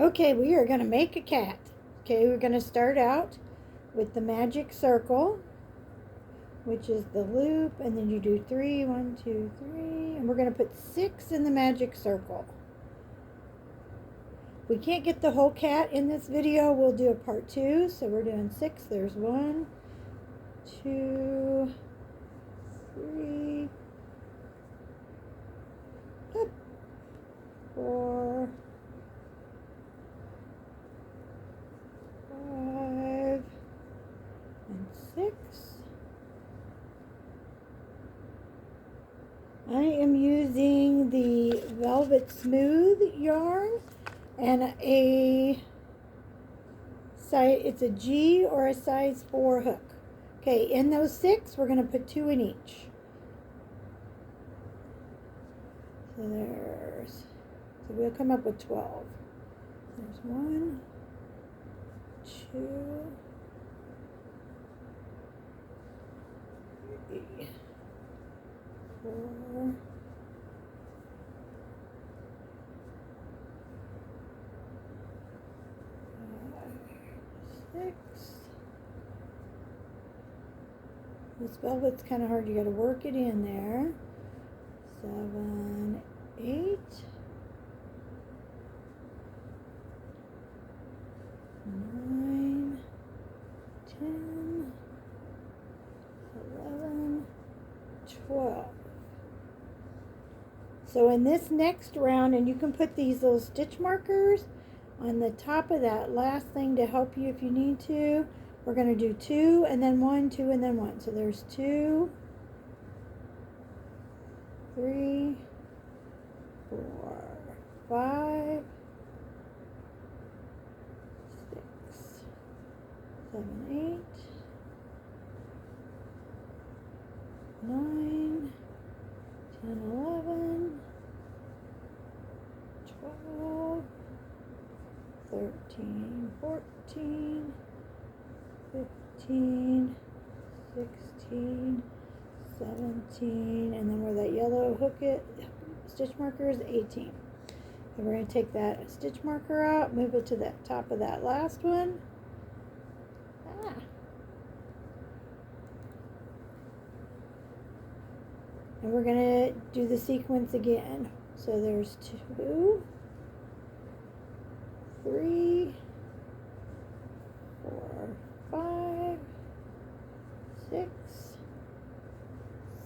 Okay, we are going to make a cat. Okay, we're going to start out with the magic circle, which is the loop, and then you do 3, 1, 2, 3, and we're going to put 6 in the magic circle. We can't get the whole cat in this video. We'll do a part 2, so we're doing 6. There's 1, 2, 3, 4, 5, and 6. I am using the Velvet Smooth yarn and it's a G or a size 4 hook. Okay, in those 6, we're going to put 2 in each. So we'll come up with 12. There's 1, 2, 3, 4, 5, 6. This velvet's kind of hard. You got to work it in there. 7, 8, 9, 10, 11, 12. So in this next round, and you can put these little stitch markers on the top of that last thing to help you if you need to. We're going to do 2 and then 1, 2 and then 1. So there's 2, 3, 4, 5, 6, 7, 8, 9, 10, 11, 12, 13, 14, 15, 16, 17, and then where that yellow stitch marker is 18. And we're going to take that stitch marker out, move it to the top of that last one. And we're going to do the sequence again. So there's 2, 3, 4, 5, 6,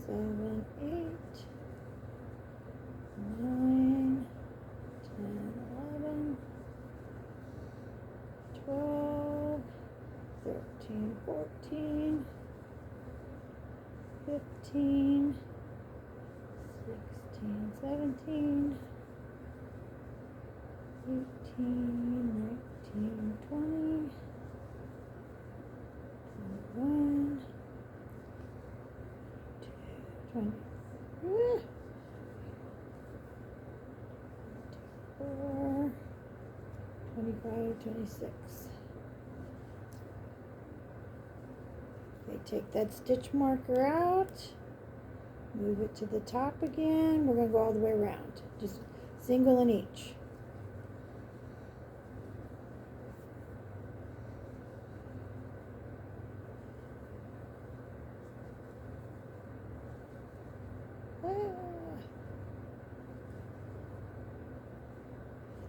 7, 8, 9, 10, 11, 12, 13, 14, 15, 16, 17, 18, 19, 20, 21, 22, 24, 25, 26. Okay, take that stitch marker out, move it to the top again. We're going to go all the way around, just single in each.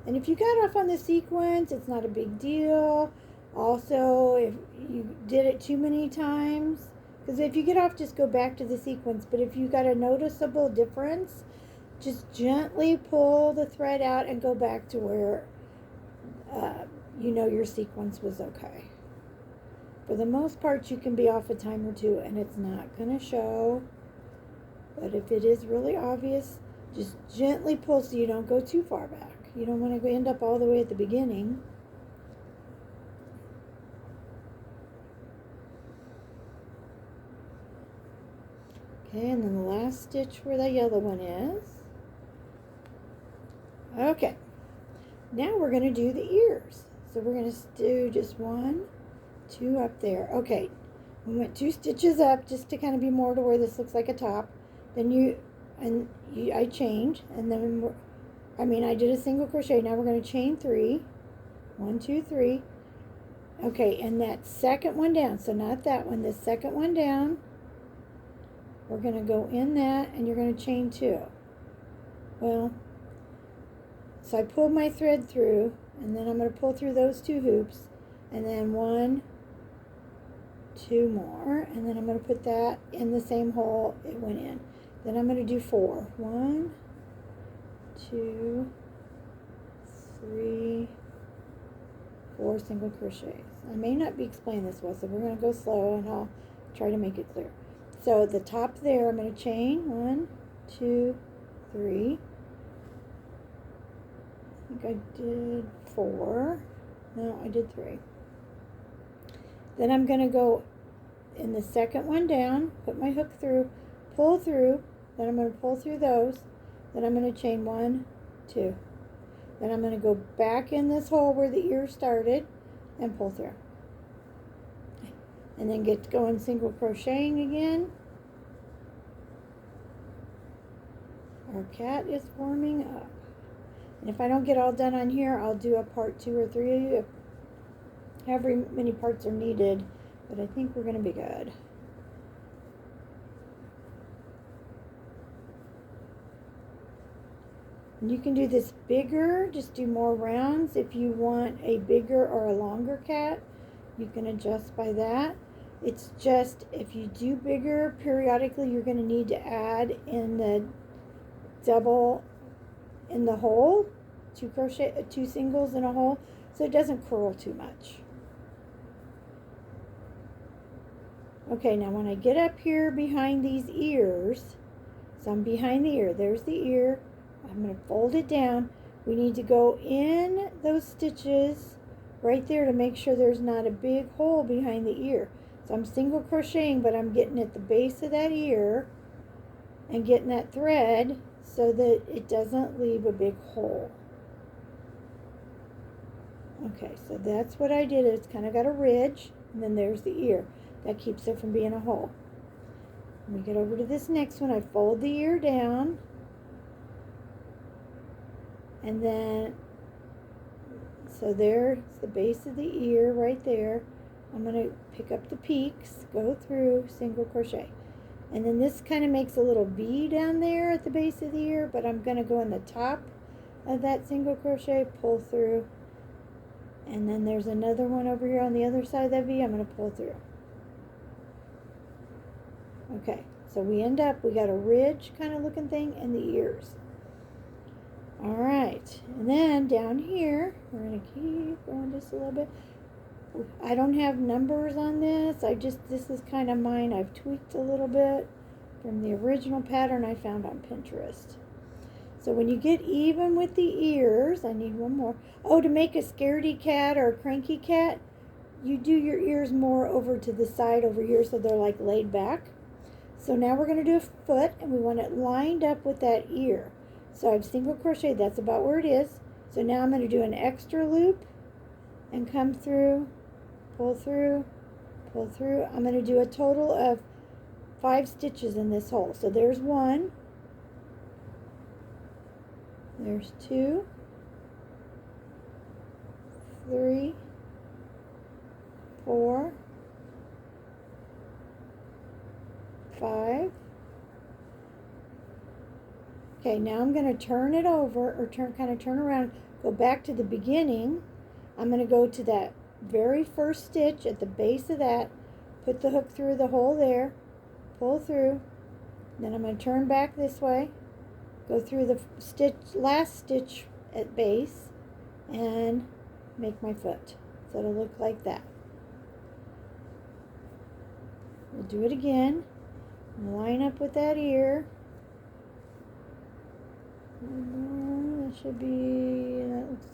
And if you got off on the sequence, it's not a big deal. Also, if you did it too many times, because if you get off, just go back to the sequence. But if you got a noticeable difference, just gently pull the thread out and go back to where you know your sequence was okay. For the most part, you can be off a time or 2 and it's not going to show. But if it is really obvious, just gently pull so you don't go too far back. You don't want to end up all the way at the beginning. Okay, and then the last stitch where the yellow one is. Okay, now we're going to do the ears. So we're going to do just 1, 2 up there. Okay, we went 2 stitches up just to kind of be more to where this looks like a top. Then I change, and then I did a single crochet. Now we're going to chain 3, 1, 2, 3. Okay, and that second one down, so not that one, the second one down, we're going to go in that, and you're going to chain 2. Well, so I pulled my thread through, and then I'm going to pull through those 2 hoops, and then 1, 2 more, and then I'm going to put that in the same hole it went in. Then I'm going to do 4. 1, 2, 3, 4 single crochets. I may not be explaining this well, so we're going to go slow, and I'll try to make it clear. So the top there, I'm going to chain 1, 2, 3. I think I did 4. No, I did 3. Then I'm going to go in the second one down, put my hook through, pull through, then I'm going to pull through those, then I'm going to chain 1, 2. Then I'm going to go back in this hole where the ear started and pull through. And then get going single crocheting again. Our cat is warming up. And if I don't get all done on here, I'll do a part 2 or 3 if however many parts are needed. But I think we're going to be good. And you can do this bigger, just do more rounds. If you want a bigger or a longer cat, you can adjust by that. It's just, if you do bigger, periodically you're going to need to add in the double in the hole, 2 singles in a hole, so it doesn't curl too much. Okay, now when I get up here behind these ears, so I'm behind the ear, there's the ear, I'm going to fold it down. We need to go in those stitches right there to make sure there's not a big hole behind the ear. So I'm single crocheting, but I'm getting at the base of that ear and getting that thread so that it doesn't leave a big hole. Okay, so that's what I did. It's kind of got a ridge, and then there's the ear. That keeps it from being a hole. When we get over to this next one, I fold the ear down, and then, so there's the base of the ear right there. I'm going to pick up the peaks, go through, single crochet. And then this kind of makes a little V down there at the base of the ear, but I'm going to go in the top of that single crochet, pull through, and then there's another one over here on the other side of that V. I'm going to pull through. Okay, so we end up, we got a ridge kind of looking thing in the ears. All right, and then down here, we're going to keep going just a little bit. I don't have numbers on this. This is kind of mine. I've tweaked a little bit from the original pattern I found on Pinterest. So when you get even with the ears, I need one more. Oh, to make a scaredy cat or a cranky cat, you do your ears more over to the side over here so they're like laid back. So now we're going to do a foot, and we want it lined up with that ear. So I've single crocheted, that's about where it is. So now I'm going to do an extra loop and come through, pull through, pull through. I'm going to do a total of 5 stitches in this hole. So there's 1, there's 2, 3, 4, 5. Okay, now I'm going to turn it over, or kind of turn around, go back to the beginning. I'm going to go to that very first stitch at the base of that, put the hook through the hole there, pull through, then I'm going to turn back this way, go through the last stitch at base, and make my foot. So it'll look like that. We'll do it again. Line up with that ear. That should be, that looks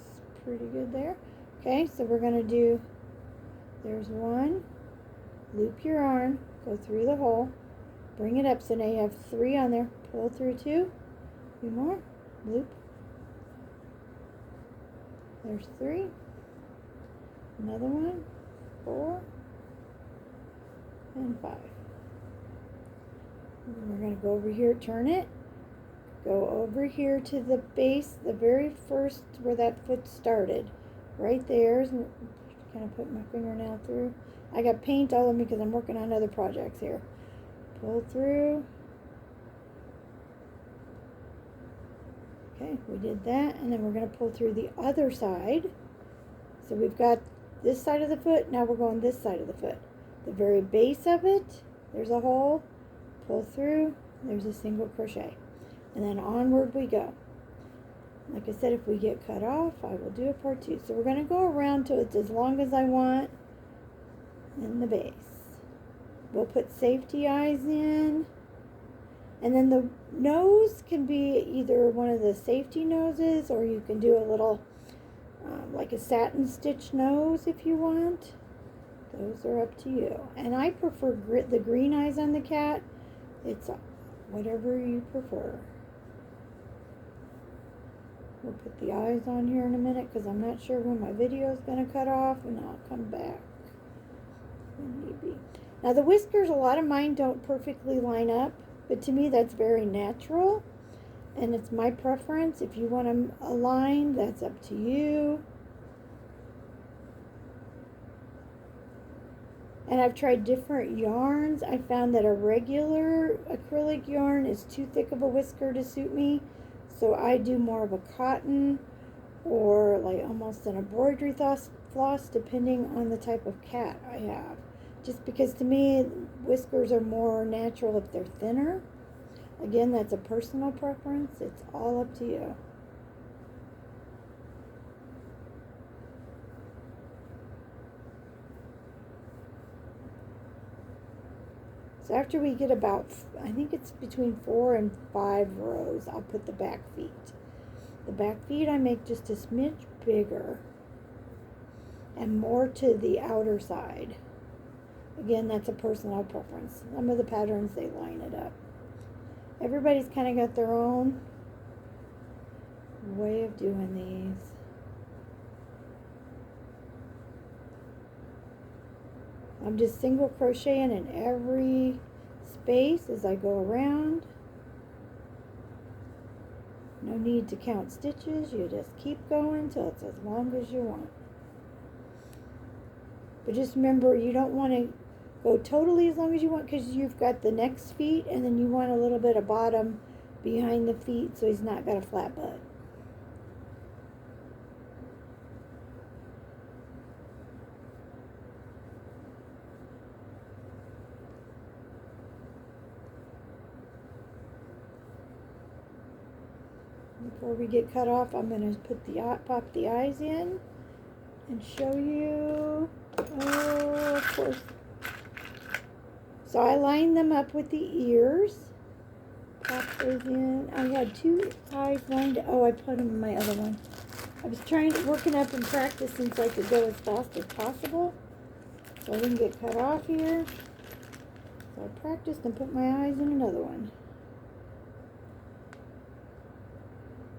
pretty good there. Okay, so we're going to do, there's 1, loop your arm, go through the hole, bring it up, so now you have 3 on there, pull through 2, 2 more, loop, there's 3, another one, 4, and 5. And we're going to go over here, turn it, go over here to the base, the very first where that foot started. right there. Kind of put my fingernail through. I got paint all over me because I'm working on other projects here. Pull through. Okay, we did that, and then we're going to pull through the other side. So we've got this side of the foot, now we're going this side of the foot. The very base of it, there's a hole, pull through, there's a single crochet. And then onward we go. Like I said, if we get cut off, I will do a part 2. So we're going to go around till it's as long as I want in the base. We'll put safety eyes in. And then the nose can be either one of the safety noses, or you can do a little, like a satin stitch nose if you want. Those are up to you. And I prefer the green eyes on the cat. It's whatever you prefer. We'll put the eyes on here in a minute because I'm not sure when my video is going to cut off, and I'll come back when need be. Now the whiskers, a lot of mine don't perfectly line up. But to me, that's very natural, and it's my preference. If you want them aligned, that's up to you. And I've tried different yarns. I found that a regular acrylic yarn is too thick of a whisker to suit me, so I do more of a cotton or like almost an embroidery floss, depending on the type of cat I have. Just because to me, whiskers are more natural if they're thinner. Again, that's a personal preference. It's all up to you. So after we get about, I think it's between 4 and 5 rows, I'll put the back feet. The back feet I make just a smidge bigger and more to the outer side. Again, that's a personal preference. Some of the patterns, they line it up. Everybody's kind of got their own way of doing these. I'm just single crocheting in every space as I go around. No need to count stitches. You just keep going till it's as long as you want. But just remember, you don't want to go totally as long as you want, because you've got the next feet, and then you want a little bit of bottom behind the feet so he's not got a flat butt. Before we get cut off, I'm going to put pop the eyes in and show you. Oh, of course. So I lined them up with the ears. Pop those in. I had 2 eyes lined up. Oh, I put them in my other one. I was working up and practicing so I could go as fast as possible, so I didn't get cut off here. So I practiced and put my eyes in another one.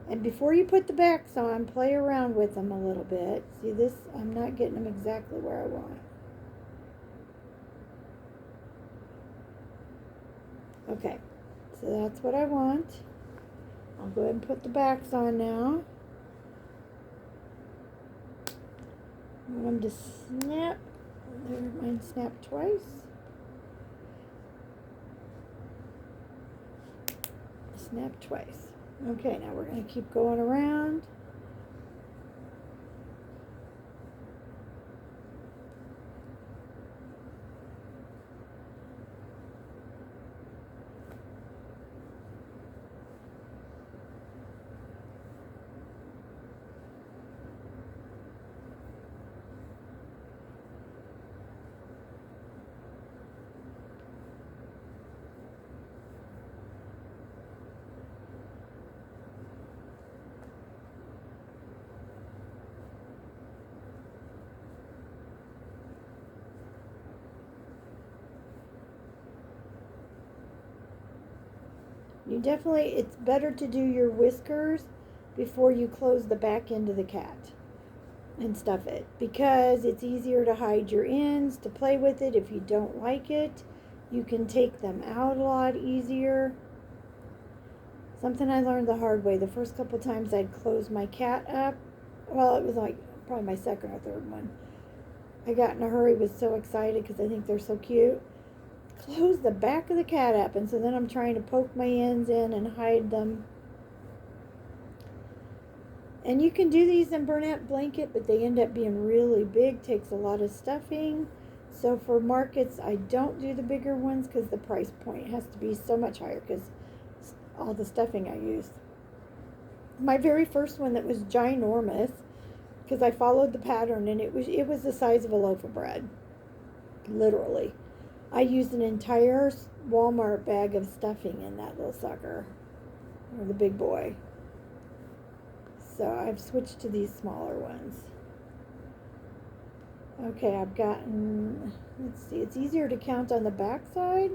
And before you put the backs on, play around with them a little bit. See this? I'm not getting them exactly where I want. Okay, so that's what I want. I'll go ahead and put the backs on now. I want them to snap. There, mine snapped twice. Snap twice. Okay, now we're going to keep going around. It's better to do your whiskers before you close the back end of the cat and stuff it, because it's easier to hide your ends, to play with it. If you don't like it, you can take them out a lot easier. Something I learned the hard way. The first couple times I'd close my cat up, well, it was like probably my second or third one. I got in a hurry, was so excited because I think they're so cute. Close the back of the cat up, and so then I'm trying to poke my ends in and hide them. And you can do these in burlap blanket, but they end up being really big, takes a lot of stuffing. So for markets, I don't do the bigger ones because the price point has to be so much higher because all the stuffing I use. My very first one that was ginormous, because I followed the pattern, and it was the size of a loaf of bread, literally. I used an entire Walmart bag of stuffing in that little sucker, or the big boy. So I've switched to these smaller ones. Okay, I've gotten, let's see, it's easier to count on the back side.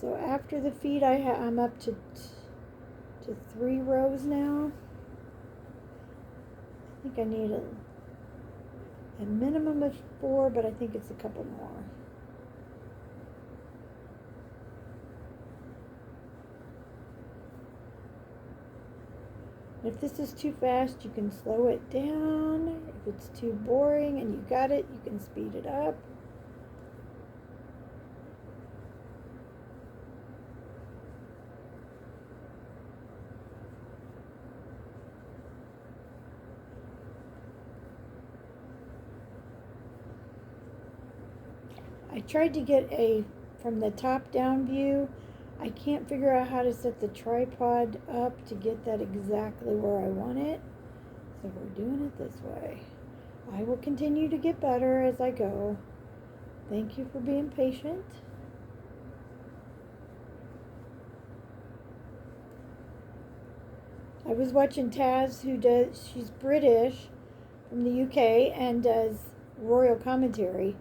So after the feet, I'm up to 3 rows now. I think I need a minimum of 4, but I think it's a couple more. If this is too fast, you can slow it down. If it's too boring and you got it, you can speed it up. I tried to get from the top down view. I can't figure out how to set the tripod up to get that exactly where I want it. So we're doing it this way. I will continue to get better as I go. Thank you for being patient. I was watching Taz, she's British from the UK and does royal commentary.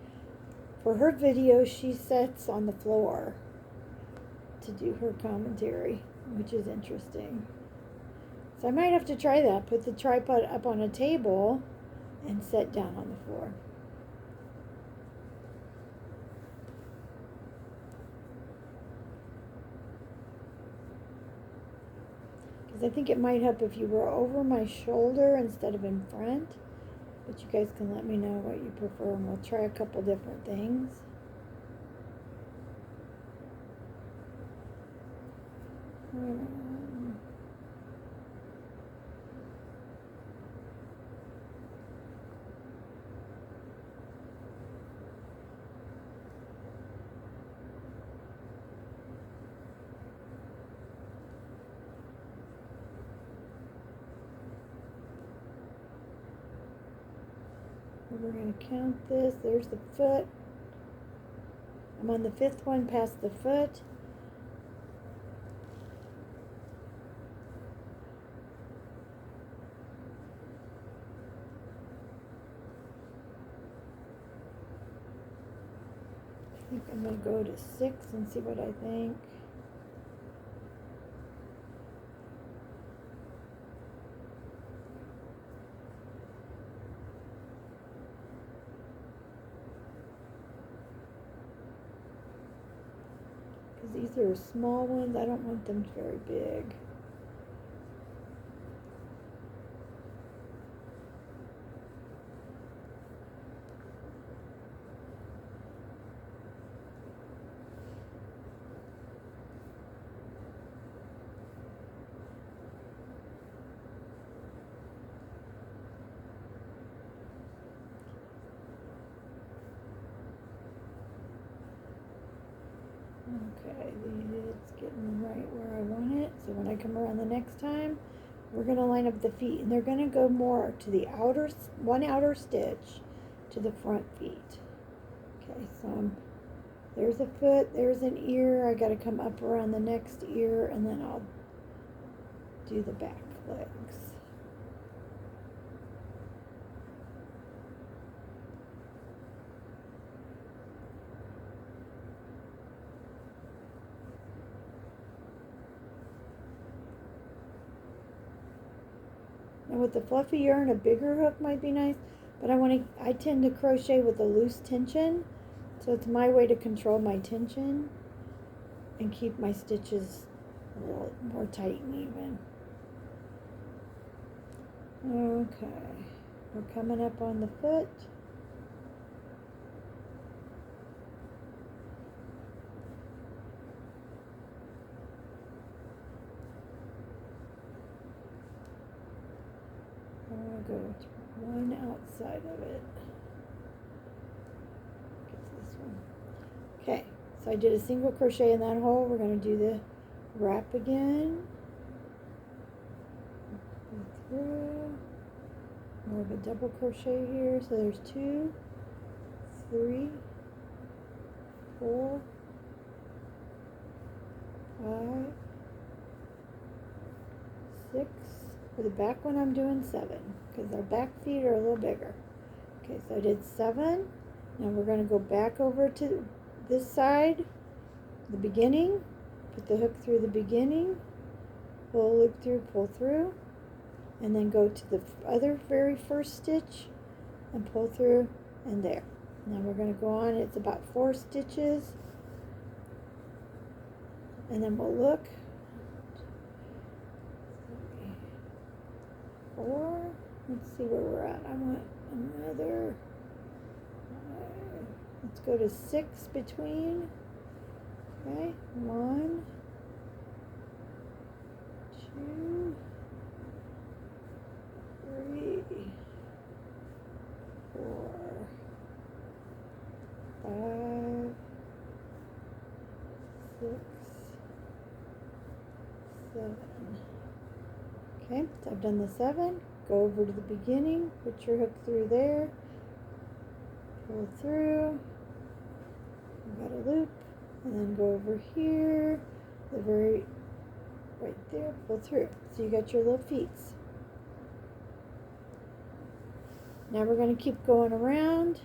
For her video, she sits on the floor to do her commentary, which is interesting. So I might have to try that. Put the tripod up on a table and sit down on the floor. Because I think it might help if you were over my shoulder instead of in front. But you guys can let me know what you prefer, and we'll try a couple different things. We're going to count this. There's the foot. I'm on the 5th one past the foot. I think I'm going to go to 6 and see what I think. These are small ones. I don't want them very big. Okay, it's getting right where I want it. So when I come around the next time, we're going to line up the feet, and they're going to go more to the one outer stitch to the front feet. Okay, so there's a foot, there's an ear. I got to come up around the next ear, and then I'll do the back legs. And with the fluffy yarn, a bigger hook might be nice, but I tend to crochet with a loose tension, so it's my way to control my tension and keep my stitches a little more tight and even. Okay, We're coming up on the foot. I want to go to one outside of it. Get this one. Okay, so I did a single crochet in that hole. We're going to do the wrap again. Go through. More of a double crochet here. So there's 2, 3, 4, 5, 6. For the back one, I'm doing 7 because our back feet are a little bigger. Okay, so I did 7. Now we're going to go back over to this side, the beginning. Put the hook through the beginning, pull loop through, pull through, and then go to the other very first stitch and pull through and there. Now we're going to go on. It's about 4 stitches, and then we'll look. 4. Let's see where we're at. I want another. Let's go to 6 between. Okay, 1, 2, 3, 4, 5, 6, 7. Okay, so I've done the 7. Go over to the beginning, put your hook through there, pull through, you got a loop, and then go over here, the very, right there, pull through. So you got your little feet. Now we're going to keep going around.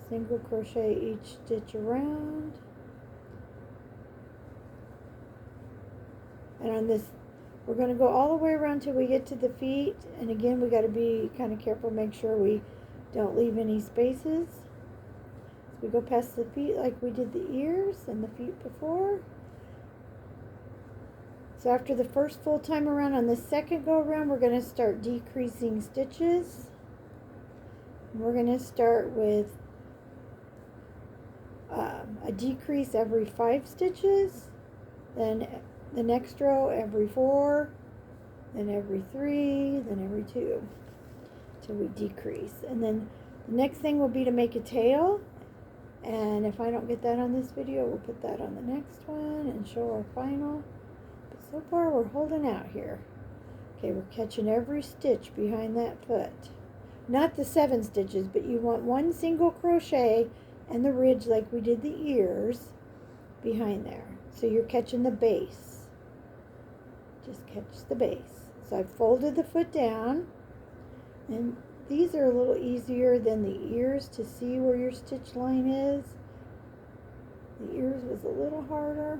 Single crochet each stitch around. And on this, we're going to go all the way around till we get to the feet. And again, we got to be kind of careful, make sure we don't leave any spaces. So we go past the feet like we did the ears and the feet before. So after the first full time around, on the second go around, we're going to start decreasing stitches. And we're going to start with a decrease every 5 stitches, then the next row every 4, then every 3, then every 2, till we decrease. And then the next thing will be to make a tail, and if I don't get that on this video, we'll put that on the next one and show our final. But so far we're holding out here. Okay, we're catching every stitch behind that foot. Not the 7 stitches, but you want 1 single crochet and the ridge like we did the ears behind there. So you're catching the base. Just catch the base. So I folded the foot down, and these are a little easier than the ears to see where your stitch line is. The ears was a little harder.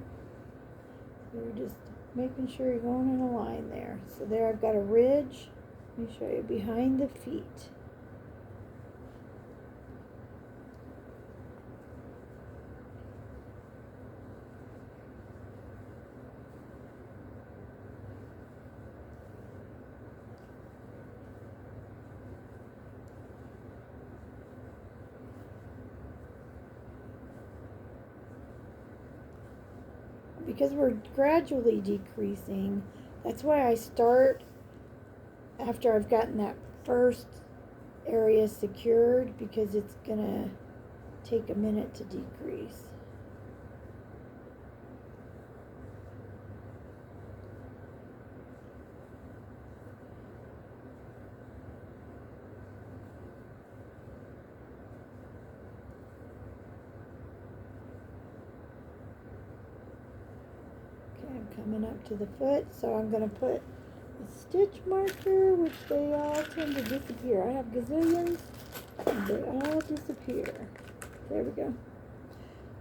So you're just making sure you're going in a line there. So there I've got a ridge. Let me show you behind the feet. Because we're gradually decreasing, that's why I start after I've gotten that first area secured, because it's gonna take a minute to decrease. I'm coming up to the foot, so I'm going to put a stitch marker, which they all tend to disappear. I have gazillions, and they all disappear. There we go.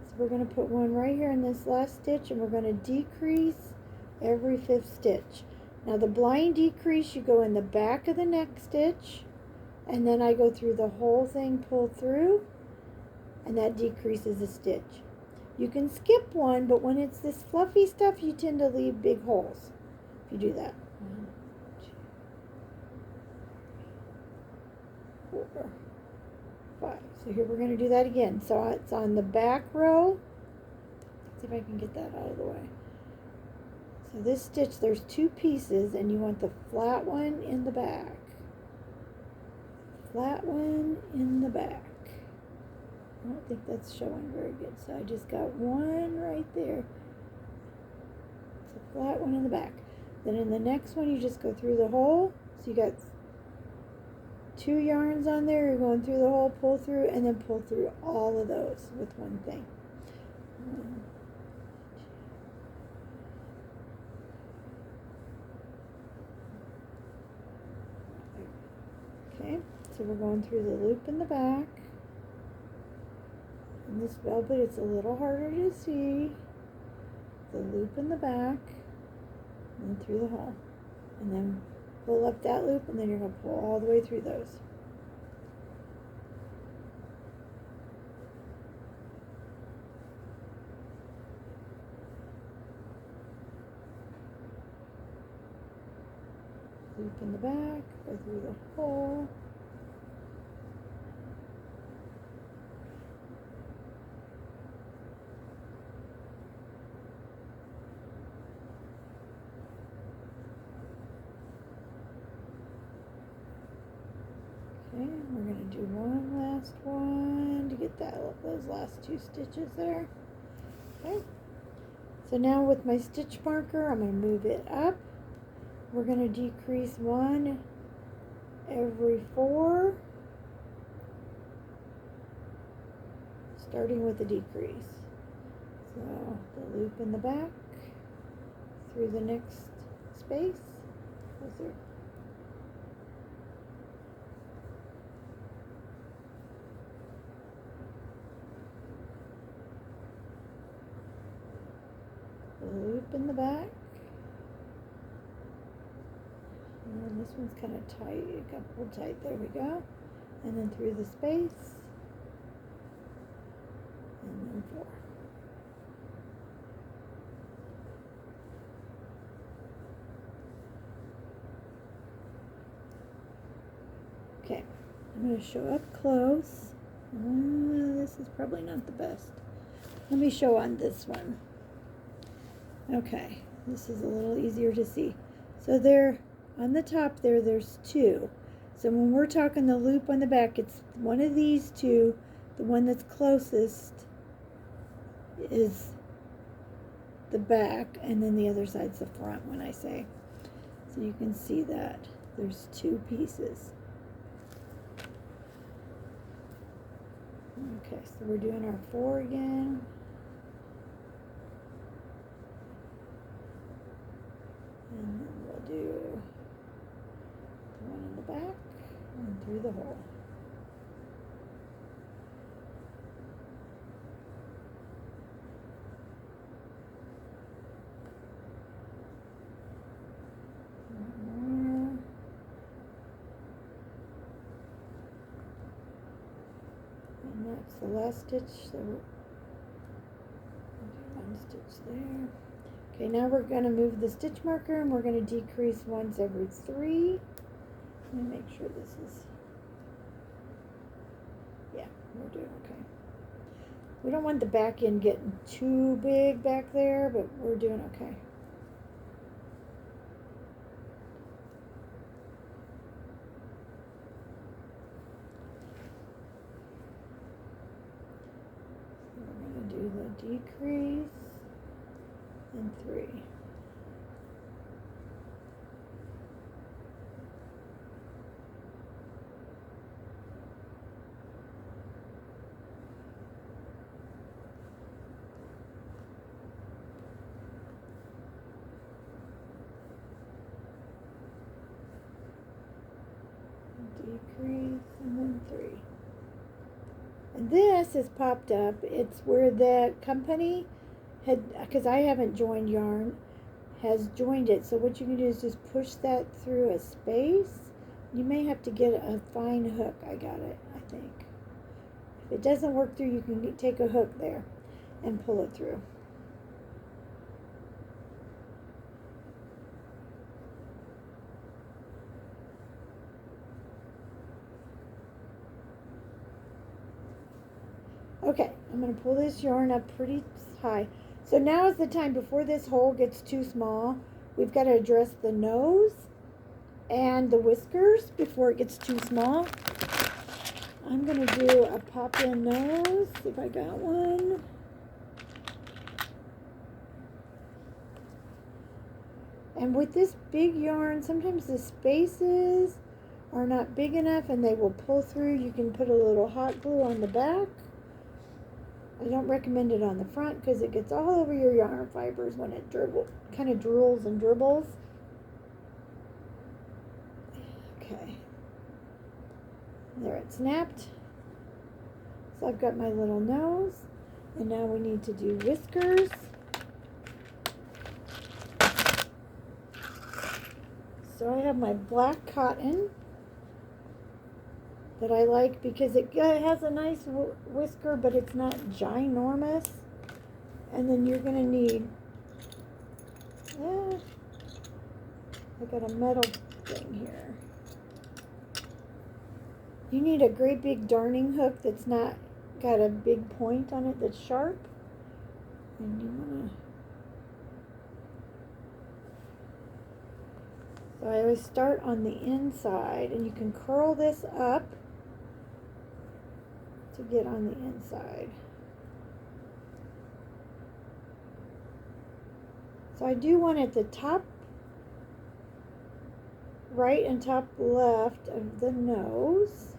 So we're going to put one right here in this last stitch, and we're going to decrease every 5th stitch. Now the blind decrease, you go in the back of the next stitch, and then I go through the whole thing, pull through, and that decreases a stitch. You can skip one, but when it's this fluffy stuff, you tend to leave big holes if you do that. 1, 2, 4, 5. So here we're going to do that again. So it's on the back row. Let's see if I can get that out of the way. So this stitch, there's 2 pieces, and you want the flat one in the back. Flat one in the back. I don't think that's showing very good, so I just got one right there. It's a flat one in the back. Then in the next one, you just go through the hole. So you got 2 yarns on there. You're going through the hole, pull through, and then pull through all of those with one thing. Okay, so we're going through the loop in the back. And this velvet, it's a little harder to see. The loop in the back, and then through the hole. And then pull up that loop, and then you're going to pull all the way through those. Loop in the back, go through the hole. Okay, we're going to do one last one to get those last 2 stitches there. Okay, so now with my stitch marker, I'm going to move it up. We're going to decrease 1 every 4, starting with the decrease. So the loop in the back, through the next space, go through. Loop in the back, and this one's kind of tight. It got pulled tight. There we go. And then through the space, and then 4. Okay, I'm going to show up close. This is probably not the best. Let me show on this one. Okay, this is a little easier to see. So there, on the top there, there's 2. So when we're talking the loop on the back, it's one of these 2. The one that's closest is the back, and then the other side's the front when I say. So you can see that there's 2 pieces. Okay, so we're doing our 4 again. And then we'll do the one in the back and through the hole. One more. And that's the last stitch. So we'll do 1 stitch there. Okay, now we're going to move the stitch marker, and we're going to decrease once every 3. Let me make sure this is, yeah, we're doing okay. We don't want the back end getting too big back there, but we're doing okay. So we're going to do the decrease. And 3. Decrease, and then 3. And this has popped up. It's where that company had, because I haven't joined yarn, has joined it. So what you can do is just push that through a space. You may have to get a fine hook. I got it, I think. If it doesn't work through, you can take a hook there and pull it through. Okay, I'm going to pull this yarn up pretty high. So now is the time, before this hole gets too small, we've got to address the nose and the whiskers before it gets too small. I'm going to do a pop-in nose, if I got one. And with this big yarn, sometimes the spaces are not big enough and they will pull through. You can put a little hot glue on the back. I don't recommend it on the front because it gets all over your yarn fibers when it kind of drools and dribbles. Okay. There, it snapped. So I've got my little nose. And now we need to do whiskers. So I have my black cotton that I like because it has a nice whisker, but it's not ginormous. And then you're going to need, I got a metal thing here. You need a great big darning hook that's not got a big point on it that's sharp. And you want to, so I always start on the inside, and you can curl this up to get on the inside. So I do one at the top right and top left of the nose.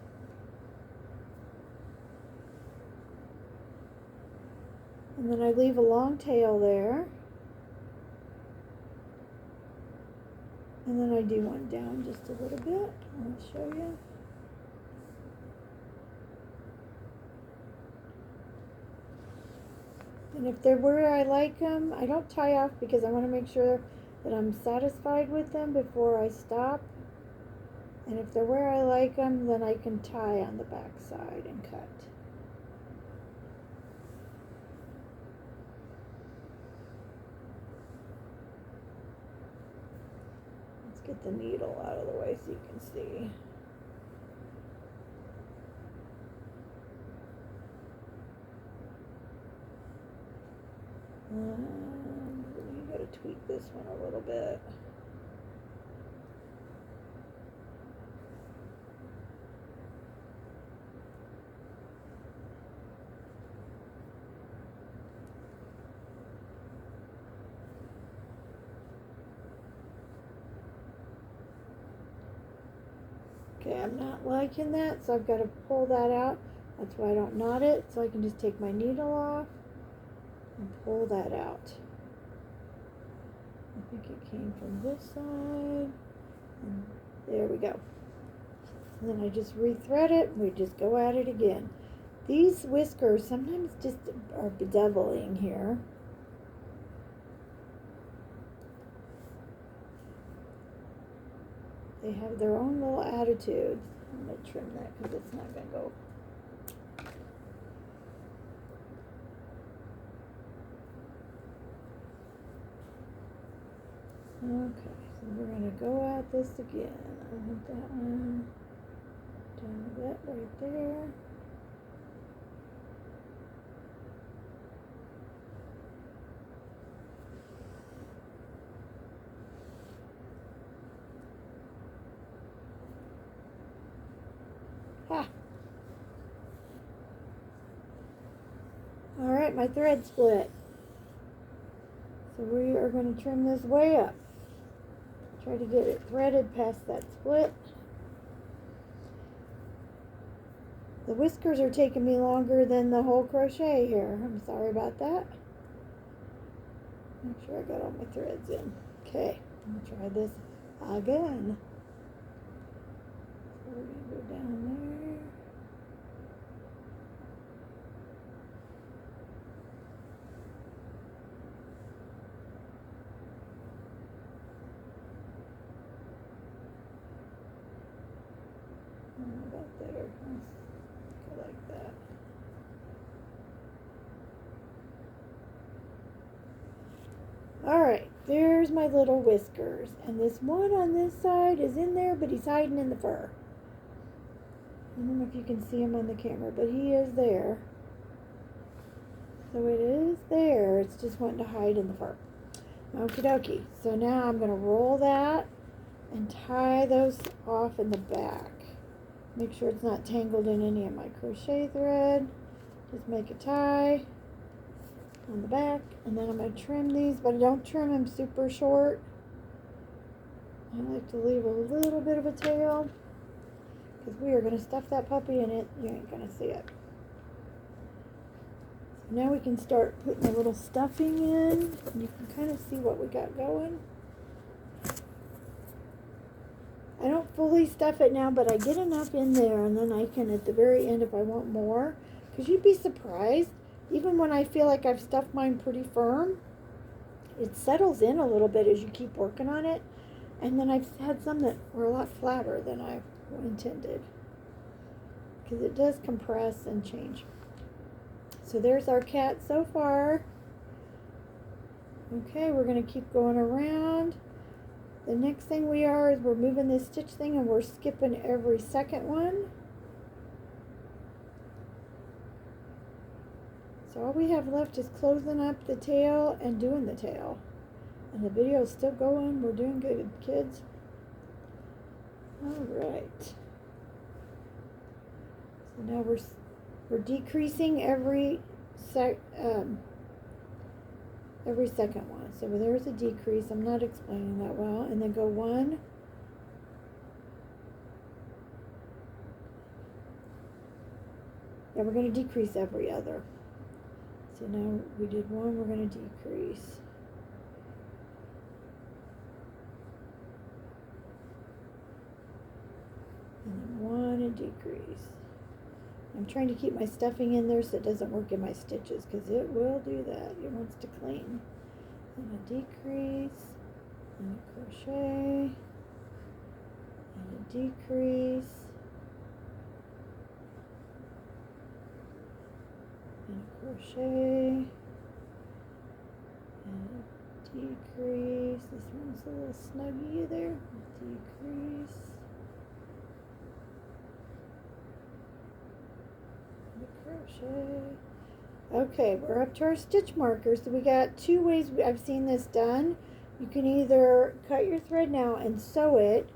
And then I leave a long tail there. And then I do one down just a little bit. I'll show you. And if they're where I like them, I don't tie off because I want to make sure that I'm satisfied with them before I stop. And if they're where I like them, then I can tie on the back side and cut. Let's get the needle out of the way so you can see. You gotta tweak this one a little bit. Okay, I'm not liking that, so I've got to pull that out. That's why I don't knot it, so I can just take my needle off and pull that out. I think it came from this side. And there we go. And then I just rethread it, and we just go at it again. These whiskers sometimes just are bedeviling here. They have their own little attitudes. I'm going to trim that because it's not going to go. Okay, so we're going to go at this again. I want that one down that right there. Ha! Alright, my thread split. So we are going to trim this way up. Try to get it threaded past that split. The whiskers are taking me longer than the whole crochet here. I'm sorry about that. Make sure I got all my threads in. Okay, I'm going to try this again. So we're going to go down there. About there. Go like that. Alright, there's my little whiskers. And this one on this side is in there, but he's hiding in the fur. I don't know if you can see him on the camera, but he is there. So it is there. It's just wanting to hide in the fur. Okie dokie. So now I'm going to roll that and tie those off in the back. Make sure it's not tangled in any of my crochet thread. Just make a tie on the back, and then I'm going to trim these, but I don't trim them super short. I like to leave a little bit of a tail because we are going to stuff that puppy in it. You ain't going to see it. So now we can start putting a little stuffing in. You can kind of see what we got going. I don't fully stuff it now, but I get enough in there, and then I can at the very end if I want more. Because you'd be surprised, even when I feel like I've stuffed mine pretty firm, it settles in a little bit as you keep working on it. And then I've had some that were a lot flatter than I intended. Because it does compress and change. So there's our cat so far. Okay, we're going to keep going around. The next thing is we're moving this stitch thing and we're skipping every second one. So all we have left is closing up the tail and doing the tail. And the video is still going. We're doing good, kids. All right. So now we're decreasing every second one. So there's a decrease. I'm not explaining that well. And then go 1. Yeah, we're going to decrease every other. So now we did 1, we're going to decrease. And then 1 and decrease. I'm trying to keep my stuffing in there so it doesn't work in my stitches, because it will do that. It wants to cling. And a decrease, and a crochet, and a decrease, and a crochet, and a decrease. This one's a little snuggy there. Decrease. Crochet. Okay, we're up to our stitch markers. So we got 2 ways I've seen this done. You can either cut your thread now and sew it,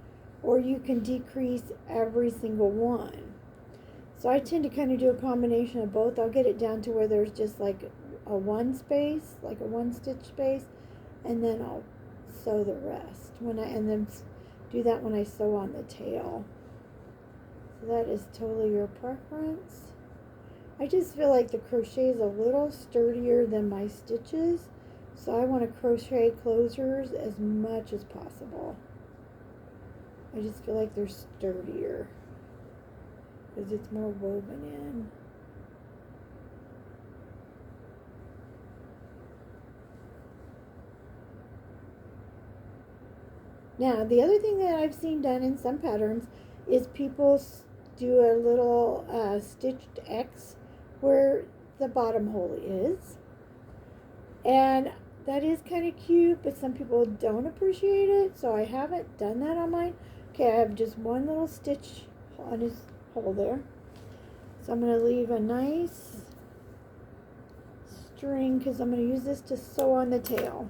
or you can decrease every single one. So I tend to kind of do a combination of both. I'll get it down to where there's just like a 1 space, like a 1 stitch space, and then I'll sew the rest and then do that when I sew on the tail. So that is totally your preference. I just feel like the crochet is a little sturdier than my stitches, so I want to crochet closures as much as possible. I just feel like they're sturdier because it's more woven in. Now, the other thing that I've seen done in some patterns is people do a little stitched X where the bottom hole is, and that is kind of cute, but some people don't appreciate it, so I haven't done that on mine. Okay, I have just 1 little stitch on his hole there, so I'm going to leave a nice string because I'm going to use this to sew on the tail,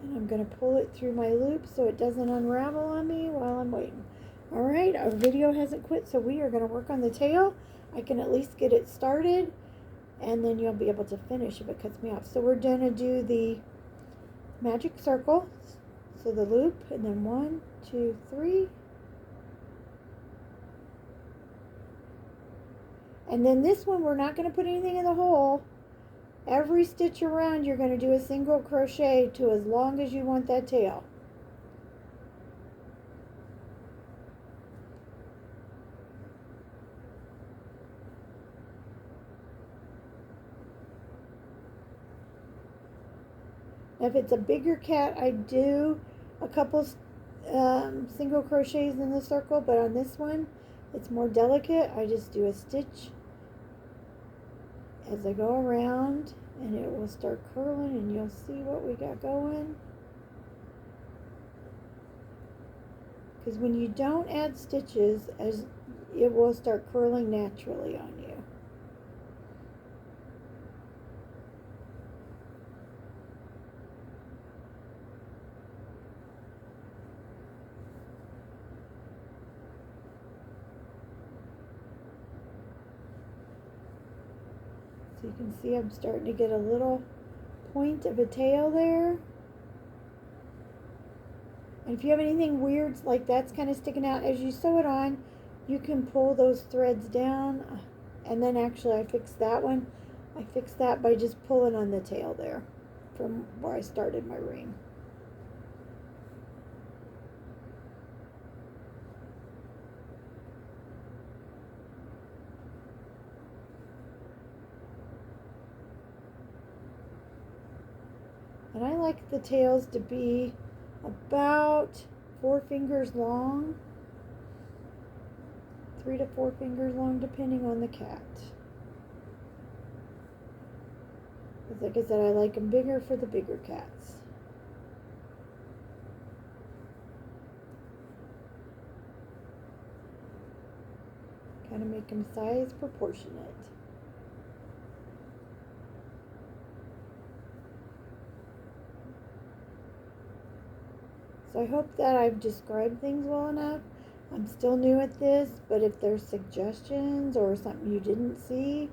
and I'm going to pull it through my loop so it doesn't unravel on me while I'm waiting. Alright, our video hasn't quit, so we are going to work on the tail. I can at least get it started, and then you'll be able to finish if it cuts me off. So we're going to do the magic circle, so the loop, and then 1, 2, 3. And then this one, we're not going to put anything in the hole. Every stitch around, you're going to do a single crochet to as long as you want that tail. If it's a bigger cat, I do a couple single crochets in the circle, but on this one, it's more delicate. I just do a stitch as I go around, and it will start curling, and you'll see what we got going. Because when you don't add stitches, as it will start curling naturally on you. So you can see I'm starting to get a little point of a tail there. And if you have anything weird like that's kind of sticking out as you sew it on, you can pull those threads down. And then actually I fixed that one. I fixed that by just pulling on the tail there from where I started my ring. And I like the tails to be about 4 fingers long, 3 to 4 fingers long, depending on the cat. Because like I said, I like them bigger for the bigger cats. Kind of make them size proportionate. So I hope that I've described things well enough. I'm still new at this, but if there's suggestions or something you didn't see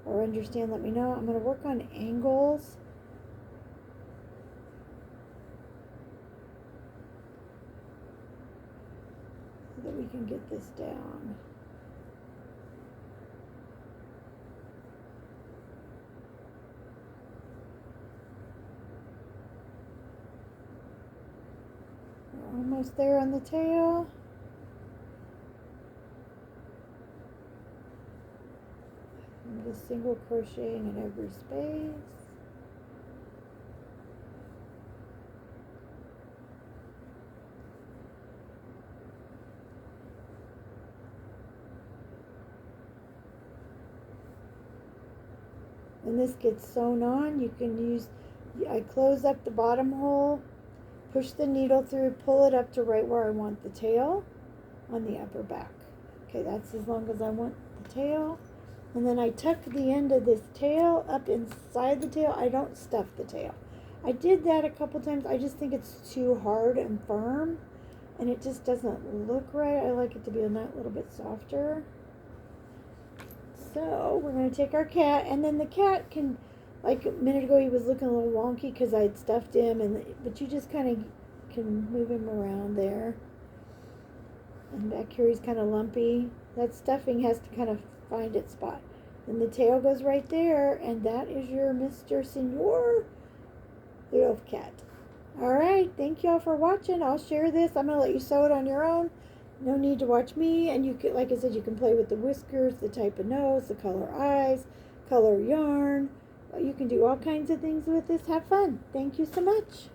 or understand, let me know. I'm going to work on angles. So that we can get this down. We're almost there on the tail. I'm just single crocheting in every space. When this gets sewn on, you can use, I close up the bottom hole, push the needle through, pull it up to right where I want the tail on the upper back. Okay, that's as long as I want the tail. And then I tuck the end of this tail up inside the tail. I don't stuff the tail. I did that a couple times. I just think it's too hard and firm, and it just doesn't look right. I like it to be a little bit softer. So we're going to take our cat, and then the cat can, like a minute ago he was looking a little wonky because I had stuffed him, but you just kind of can move him around there. And back here he's kind of lumpy. That stuffing has to kind of find its spot. And the tail goes right there, and that is your Mr. Senor Loaf Cat. Alright, thank y'all for watching. I'll share this. I'm going to let you sew it on your own. No need to watch me. And you can, like I said, you can play with the whiskers, the type of nose, the color eyes, color yarn. You can do all kinds of things with this. Have fun. Thank you so much.